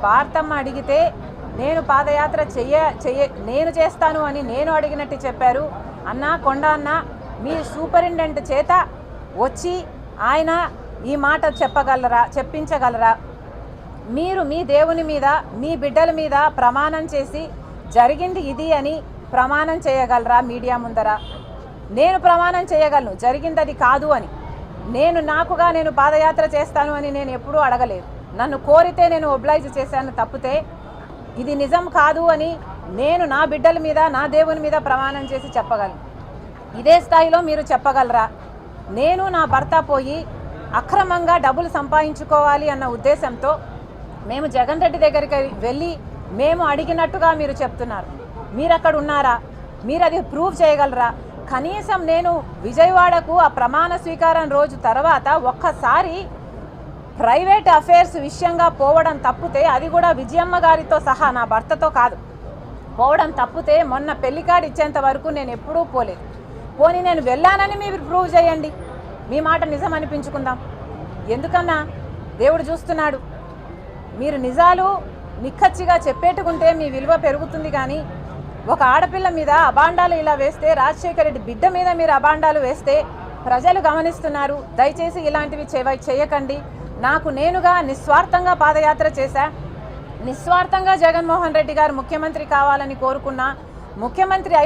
భారతమ్మ అడిగితే నేను పాదయాత్ర నేను చేస్తాను అని నేను అడిగినట్టు చెప్పారు. అన్న కొండ అన్న మీ సూపరింటెండెంట్ చేత వచ్చి ఆయన ఈ మాట చెప్పించగలరా? మీరు మీ దేవుని మీద మీ బిడ్డల మీద ప్రమాణం చేసి జరిగింది ఇది అని ప్రమాణం చేయగలరా మీడియా ముందర? నేను ప్రమాణం చేయగలను జరిగింది అది కాదు అని. నేను పాదయాత్ర చేస్తాను అని నేను ఎప్పుడూ అడగలేదు. నన్ను కోరితే నేను ఒబ్లైజ్ చేశాను తప్పితే ఇది నిజం కాదు అని నేను నా బిడ్డల మీద నా దేవుని మీద ప్రమాణం చేసి చెప్పగలను. ఇదే స్థాయిలో మీరు చెప్పగలరా? నేను నా భర్త పోయి అక్రమంగా డబ్బులు సంపాదించుకోవాలి అన్న ఉద్దేశంతో మేము జగన్ రెడ్డి దగ్గరికి వెళ్ళి మేము అడిగినట్టుగా మీరు చెప్తున్నారు. మీరు అక్కడ ఉన్నారా? మీరు అది ప్రూవ్ చేయగలరా? కనీసం నేను విజయవాడకు ఆ ప్రమాణ స్వీకారం రోజు తర్వాత ఒక్కసారి ప్రైవేట్ అఫేర్స్ విషయంగా పోవడం తప్పితే, అది కూడా విజయమ్మ గారితో సహా నా భర్తతో కాదు పోవడం తప్పితే, మొన్న పెళ్లి కార్డు ఇచ్చేంత వరకు నేను ఎప్పుడూ పోలేదు. పోనీ నేను వెళ్ళానని మీరు ప్రూవ్ చేయండి, మీ మాట నిజం అనిపించుకుందాం. ఎందుకన్నా దేవుడు చూస్తున్నాడు. మీరు నిజాలు నిక్కచ్చిగా చెప్పేట్టుకుంటే మీ విలువ పెరుగుతుంది. కానీ ఒక ఆడపిల్ల మీద అబాండాలు ఇలా వేస్తే, రాజశేఖర రెడ్డి బిడ్డ మీద మీరు అబాండాలు వేస్తే ప్రజలు గమనిస్తున్నారు. దయచేసి ఇలాంటివి చేయకండి. నేనుగా నిస్వార్థంగా పాదయాత్ర చేశా. నిస్వార్థంగా జగన్మోహన్ రెడ్డి గారు ముఖ్యమంత్రి కావాలని కోరుకున్నా. ముఖ్యమంత్రి